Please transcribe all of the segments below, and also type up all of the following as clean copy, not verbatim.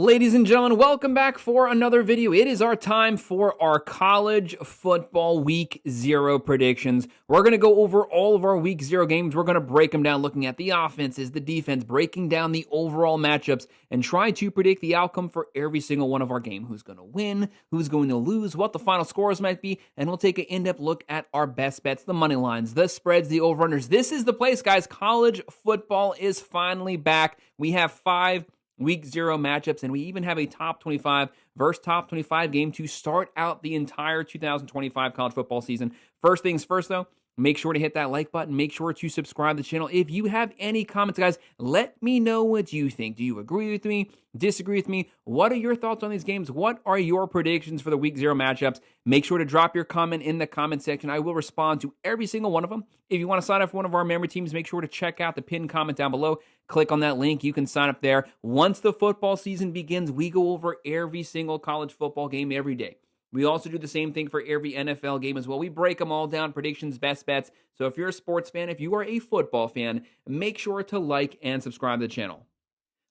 Ladies and gentlemen, welcome back for another video. It is our time for our college football week 0 predictions. We're going to go over all of our week 0 games. We're going to break them down looking at the offenses, the defense, breaking down the overall matchups, and try to predict the outcome for every single one of our game. Who's going to win, who's going to lose, what the final scores might be, and we'll take an in-depth look at our best bets, the money lines, the spreads, the over-unders. This is the place, guys. College football is finally back. We have 5 Week 0 matchups, and we even have a top 25 versus top 25 game to start out the entire 2025 college football season. First things first, though, make sure to hit that like button. Make sure to subscribe to the channel. If you have any comments, guys, let me know what you think. Do you agree with me? Disagree with me? What are your thoughts on these games? What are your predictions for the Week 0 matchups? Make sure to drop your comment in the comment section. I will respond to every single one of them. If you want to sign up for one of our memory teams, make sure to check out the pinned comment down below. Click on that link. You can sign up there. Once the football season begins, we go over every single college football game every day. We also do the same thing for every NFL game as well. We break them all down, predictions, best bets. So if you're a sports fan, if you are a football fan, make sure to like and subscribe to the channel.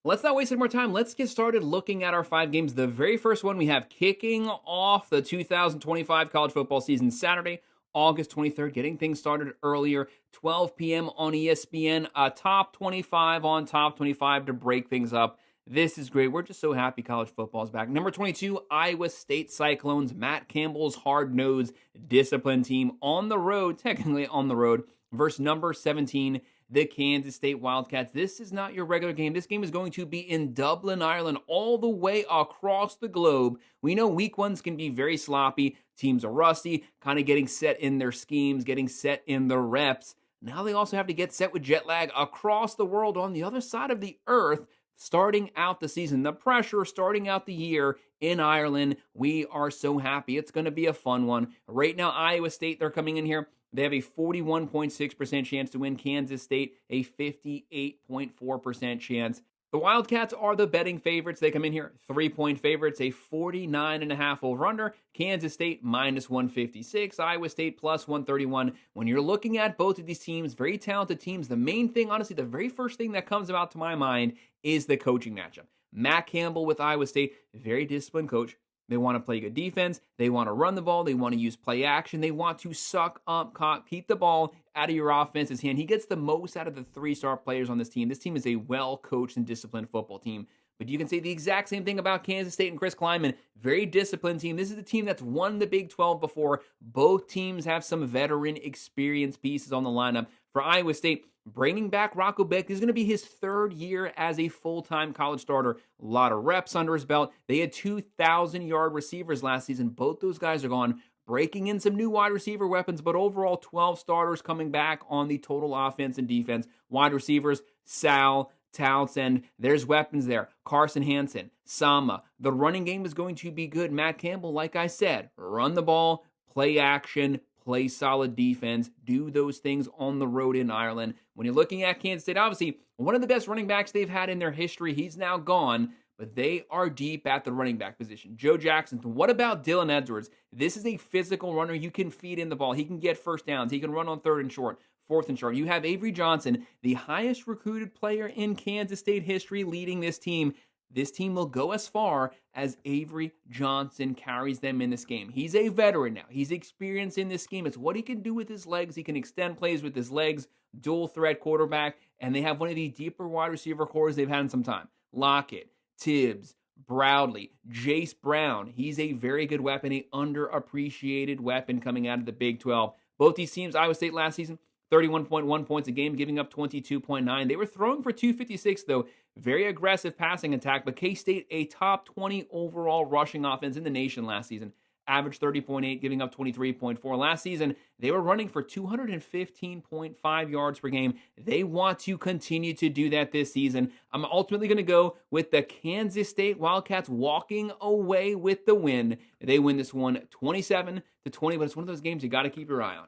Let's not waste any more time. Let's get started looking at our 5 games. The very first one we have kicking off the 2025 college football season Saturday, August 23rd, getting things started earlier, 12 p.m. on ESPN, a top 25 on top 25 to break things up. This is great. We're just so happy college football is back. Number 22, Iowa State Cyclones, Matt Campbell's hard-nosed, disciplined team on the road, technically on the road, versus number 17, the Kansas State Wildcats. This is not your regular game. This game is going to be in Dublin, Ireland, all the way across the globe. We know week 1s can be very sloppy. Teams are rusty, kind of getting set in their schemes, getting set in their reps. Now they also have to get set with jet lag across the world on the other side of the earth, starting out the season. The pressure starting out the year in Ireland. We are so happy. It's going to be a fun one. Right now, Iowa State, they're coming in here. They have a 41.6% chance to win. Kansas State, a 58.4% chance. The Wildcats are the betting favorites. They come in here 3-point favorites, a 49.5 over-under. Kansas State minus 156. Iowa State plus 131. When you're looking at both of these teams, very talented teams, the main thing, honestly, the very first thing that comes about to my mind is the coaching matchup. Matt Campbell with Iowa State, very disciplined coach. They want to play good defense. They want to run the ball. They want to use play action. They want to suck up, keep the ball out of your offense's hand. He gets the most out of the 3-star players on this team. This team is a well-coached and disciplined football team. But you can say the exact same thing about Kansas State and Chris Klieman. Very disciplined team. This is a team that's won the Big 12 before. Both teams have some veteran experience pieces on the lineup. For Iowa State, bringing back Rocco Beck is going to be his 3rd year as a full-time college starter. A lot of reps under his belt. They had 2,000-yard receivers last season. Both those guys are gone. Breaking in some new wide receiver weapons, but overall 12 starters coming back on the total offense and defense. Wide receivers, Sal, Townsend, there's weapons there. Carson Hansen, Sama. The running game is going to be good. Matt Campbell, like I said, run the ball, play action, play solid defense, do those things on the road in Ireland. When you're looking at Kansas State, obviously, one of the best running backs they've had in their history. He's now gone, but they are deep at the running back position. Joe Jackson. What about Dylan Edwards? This is a physical runner. You can feed in the ball. He can get first downs. He can run on 3rd and short, 4th and short. You have Avery Johnson, the highest recruited player in Kansas State history, leading this team. This team will go as far as Avery Johnson carries them in this game. He's a veteran now. He's experienced in this scheme. It's what he can do with his legs. He can extend plays with his legs, dual threat quarterback, and they have one of the deeper wide receiver cores they've had in some time. Lockett, Tibbs, Brownlee, Jace Brown. He's a very good weapon, a underappreciated weapon coming out of the Big 12. Both these teams, Iowa State last season, 31.1 points a game, giving up 22.9. They were throwing for 256, though. Very aggressive passing attack, but K-State, a top 20 overall rushing offense in the nation last season. Averaged 30.8, giving up 23.4. Last season, they were running for 215.5 yards per game. They want to continue to do that this season. I'm ultimately going to go with the Kansas State Wildcats walking away with the win. They win this one 27-20, but it's one of those games you got to keep your eye on.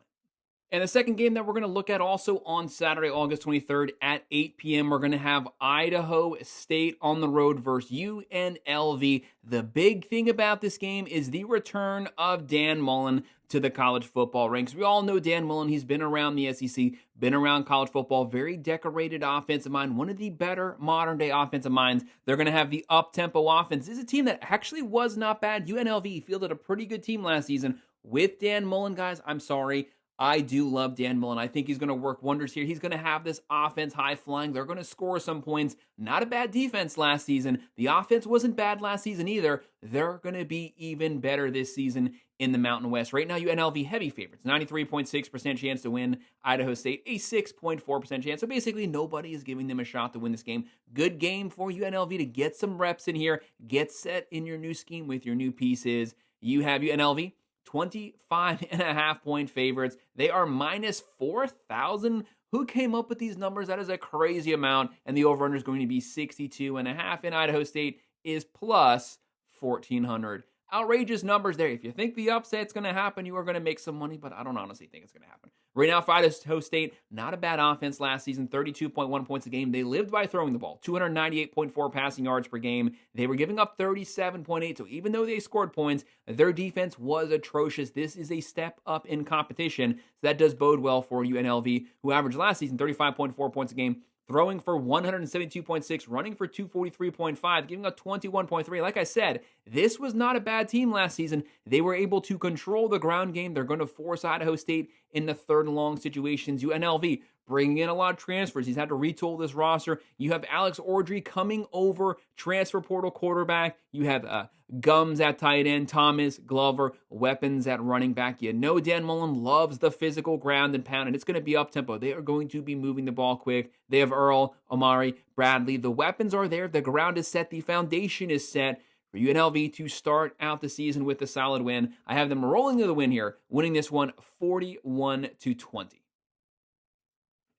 And the second game that we're going to look at also on Saturday, August 23rd at 8 p.m., we're going to have Idaho State on the road versus UNLV. The big thing about this game is the return of Dan Mullen to the college football ranks. We all know Dan Mullen. He's been around the SEC, been around college football, very decorated offensive mind, one of the better modern-day offensive minds. They're going to have the up-tempo offense. This is a team that actually was not bad. UNLV fielded a pretty good team last season with Dan Mullen, guys. I'm sorry. I do love Dan Mullen. I think he's going to work wonders here. He's going to have this offense high flying. They're going to score some points. Not a bad defense last season. The offense wasn't bad last season either. They're going to be even better this season in the Mountain West. Right now, UNLV heavy favorites. 93.6% chance to win. Idaho State, a 6.4% chance. So basically, nobody is giving them a shot to win this game. Good game for UNLV to get some reps in here. Get set in your new scheme with your new pieces. You have UNLV. 25.5-point favorites. They are minus 4,000. Who came up with these numbers? That is a crazy amount. And the over-under is going to be 62.5. And Idaho State is plus 1,400. Outrageous numbers there. If you think the upset's going to happen, you are going to make some money, but I don't honestly think it's going to happen. Right now, for Idaho State, not a bad offense last season, 32.1 points a game. They lived by throwing the ball, 298.4 passing yards per game. They were giving up 37.8, so even though they scored points, their defense was atrocious. This is a step up in competition, so that does bode well for UNLV, who averaged last season 35.4 points a game, throwing for 172.6, running for 243.5, giving up 21.3. Like I said, this was not a bad team last season. They were able to control the ground game. They're going to force Idaho State in the third and long situations. UNLV bringing in a lot of transfers. He's had to retool this roster. You have Alex Ordry coming over, transfer portal quarterback. You have Gums at tight end, Thomas, Glover, weapons at running back. You know Dan Mullen loves the physical ground and pound, and it's going to be up-tempo. They are going to be moving the ball quick. They have Earl, Amari, Bradley. The weapons are there. The ground is set. The foundation is set for UNLV to start out the season with a solid win. I have them rolling to the win here, winning this one 41-20.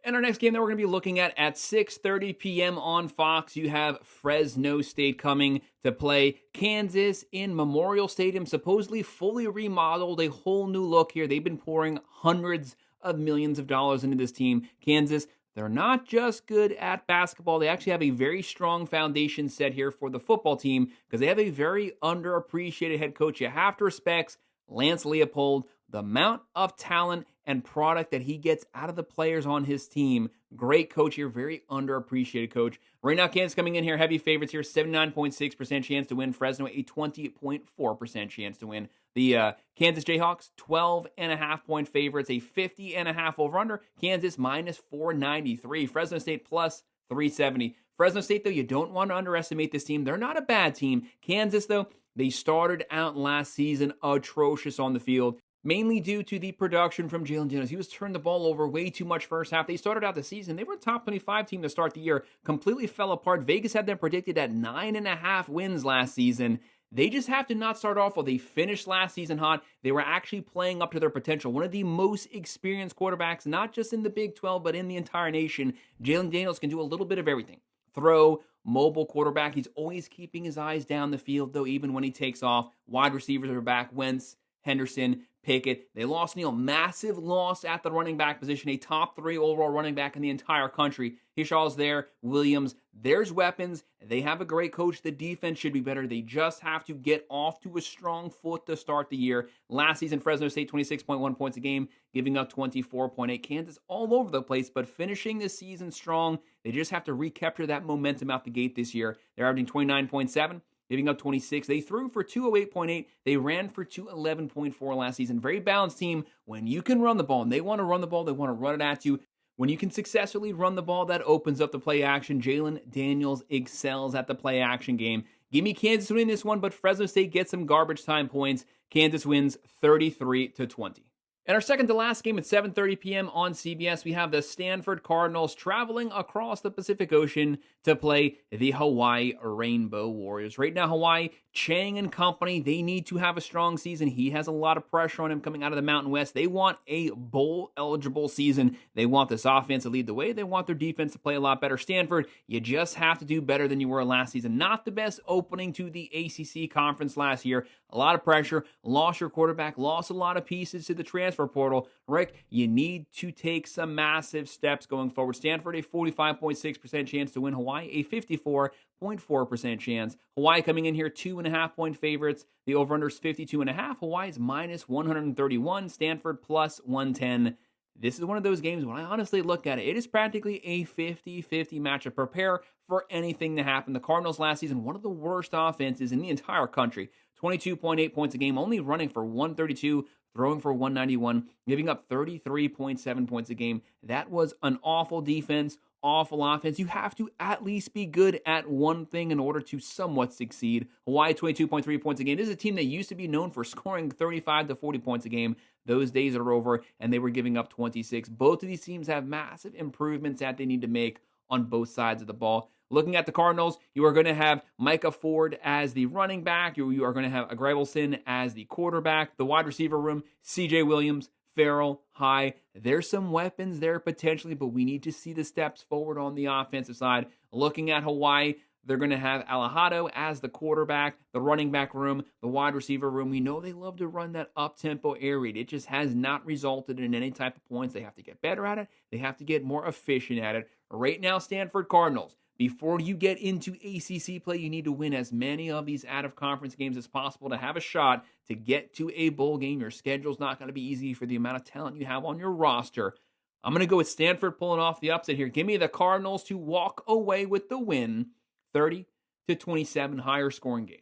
And our next game that we're going to be looking at 6:30 p.m. on Fox, you have Fresno State coming to play Kansas in Memorial Stadium, supposedly fully remodeled, a whole new look here. They've been pouring hundreds of millions of dollars into this team. Kansas, they're not just good at basketball. They actually have a very strong foundation set here for the football team because they have a very underappreciated head coach. You have to respect Lance Leopold, the amount of talent and product that he gets out of the players on his team. Great coach here, very underappreciated coach. Right now, Kansas coming in here, heavy favorites here, 79.6% chance to win. Fresno, a 20.4% chance to win. The Kansas Jayhawks, 12.5-point favorites, a 50.5 over-under. Kansas, minus 493. Fresno State, plus 370. Fresno State, though, you don't want to underestimate this team. They're not a bad team. Kansas, though, they started out last season atrocious on the field, mainly due to the production from Jalen Daniels. He was turning the ball over way too much first half. They started out the season. They were a top 25 team to start the year. Completely fell apart. Vegas had them predicted at 9.5 wins last season. They just have to not start off well. They finished last season hot. They were actually playing up to their potential. One of the most experienced quarterbacks, not just in the Big 12, but in the entire nation. Jalen Daniels can do a little bit of everything. Throw, mobile quarterback. He's always keeping his eyes down the field, though, even when he takes off. Wide receivers are back. Wentz, Henderson, Pickett. They lost Neal. Massive loss at the running back position. A top 3 overall running back in the entire country. Hishaw's there. Williams. There's weapons. They have a great coach. The defense should be better. They just have to get off to a strong foot to start the year. Last season, Fresno State, 26.1 points a game, giving up 24.8. Kansas all over the place, but finishing this season strong. They just have to recapture that momentum out the gate this year. They're averaging 29.7. Giving up 26. They threw for 208.8. They ran for 211.4 last season. Very balanced team. When you can run the ball, and they want to run the ball, they want to run it at you. When you can successfully run the ball, that opens up the play action. Jalen Daniels excels at the play action game. Give me Kansas winning this one, but Fresno State gets some garbage time points. Kansas wins 33-20. And our second to last game at 7:30 p.m. on CBS, we have the Stanford Cardinals traveling across the Pacific Ocean to play the Hawaii Rainbow Warriors. Right now, Hawaii Chang and company, they need to have a strong season. He has a lot of pressure on him coming out of the Mountain West. They want a bowl-eligible season. They want this offense to lead the way. They want their defense to play a lot better. Stanford, you just have to do better than you were last season. Not the best opening to the ACC conference last year. A lot of pressure, lost your quarterback, lost a lot of pieces to the transfer portal. Rick, you need to take some massive steps going forward. Stanford, a 45.6% chance to win. Hawaii, a 54.4% chance. Hawaii coming in here 2.5-point favorites. The over-under is 52.5. Hawaii's minus 131. Stanford plus 110. This is one of those games when I honestly look at it, it is practically a 50-50 matchup. Prepare for anything to happen. The Cardinals last season, one of the worst offenses in the entire country. 22.8 points a game, only running for 132, throwing for 191, giving up 33.7 points a game. That was an awful defense, awful offense. You have to at least be good at one thing in order to somewhat succeed. Hawaii, 22.3 points a game. This is a team that used to be known for scoring 35 to 40 points a game. Those days are over, and they were giving up 26. Both of these teams have massive improvements that they need to make on both sides of the ball. Looking at the Cardinals, you are going to have Micah Ford as the running back. You are going to have Greibelson as the quarterback. The wide receiver room, C.J. Williams, Farrell, High. There's some weapons there potentially, but we need to see the steps forward on the offensive side. Looking at Hawaii, they're going to have Alejado as the quarterback, the running back room, the wide receiver room. We know they love to run that up-tempo air raid. It just has not resulted in any type of points. They have to get better at it. They have to get more efficient at it. Right now, Stanford Cardinals, before you get into ACC play, you need to win as many of these out-of-conference games as possible to have a shot to get to a bowl game. Your schedule's not going to be easy for the amount of talent you have on your roster. I'm going to go with Stanford pulling off the upset here. Give me the Cardinals to walk away with the win, 30-27, higher scoring game.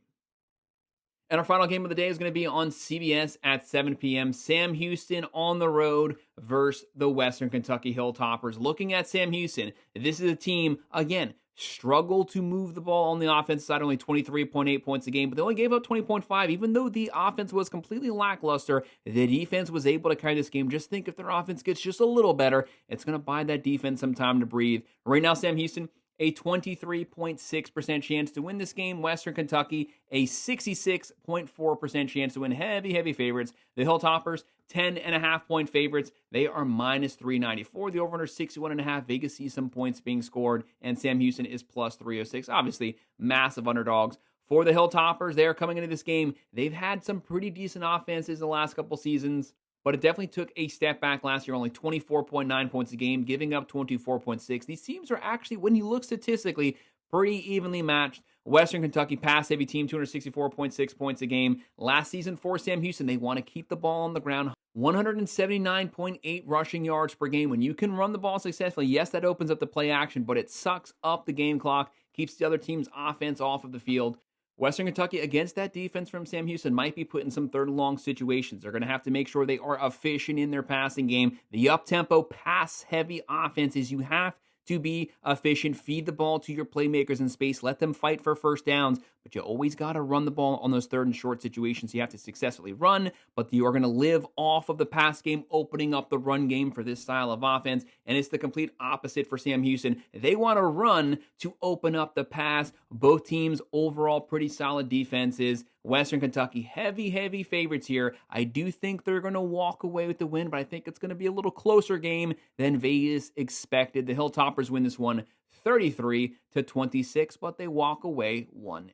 And our final game of the day is going to be on CBS at 7 p.m. Sam Houston on the road versus the Western Kentucky Hilltoppers. Looking at Sam Houston, this is a team, again, struggle to move the ball on the offense side, only 23.8 points a game, but they only gave up 20.5. Even though the offense was completely lackluster, the defense was able to carry this game. Just think if their offense gets just a little better, it's going to buy that defense some time to breathe. Right now, Sam Houston, a 23.6% chance to win this game. Western Kentucky, a 66.4% chance to win. Heavy favorites. The Hilltoppers, 10.5-point favorites. They are minus 394. The over-under 61.5. Vegas sees some points being scored, and Sam Houston is plus 306. Obviously, massive underdogs. For the Hilltoppers, they are coming into this game. They've had some pretty decent offenses the last couple seasons, but it definitely took a step back last year, only 24.9 points a game, giving up 24.6. These teams are actually, when you look statistically, pretty evenly matched. Western Kentucky, pass-heavy team, 264.6 points a game. Last season for Sam Houston, they want to keep the ball on the ground. 179.8 rushing yards per game. When you can run the ball successfully, yes, that opens up the play action, but it sucks up the game clock, keeps the other team's offense off of the field. Western Kentucky, against that defense from Sam Houston, might be put in some third and long situations. They're going to have to make sure they are efficient in their passing game. The up-tempo, pass-heavy offenses, you have to be efficient. Feed the ball to your playmakers in space. Let them fight for first downs. But you always got to run the ball on those third and short situations. You have to successfully run, but you are going to live off of the pass game, opening up the run game for this style of offense. And it's the complete opposite for Sam Houston. They want to run to open up the pass. Both teams overall pretty solid defenses. Western Kentucky, heavy favorites here. I do think they're going to walk away with the win, but I think it's going to be a little closer game than Vegas expected. The Hilltoppers win this one 33-26, but they walk away 1-0.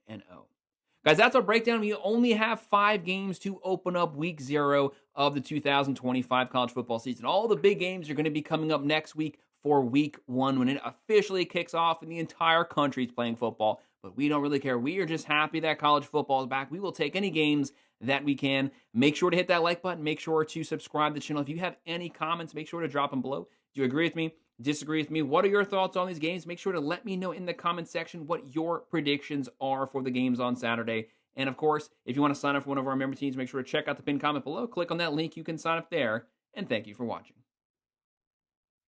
Guys, that's our breakdown. We only have 5 games to open up week 0 of the 2025 college football season. All the big games are going to be coming up next week for week 1 when it officially kicks off and the entire country is playing football. But we don't really care. We are just happy that college football is back. We will take any games that we can. Make sure to hit that like button. Make sure to subscribe to the channel. If you have any comments, make sure to drop them below. Do you agree with me? Disagree with me? What are your thoughts on these games? Make sure to let me know in the comment section what your predictions are for the games on Saturday. And of course, if you want to sign up for one of our member teams, make sure to check out the pinned comment below. Click on that link. You can sign up there. And thank you for watching.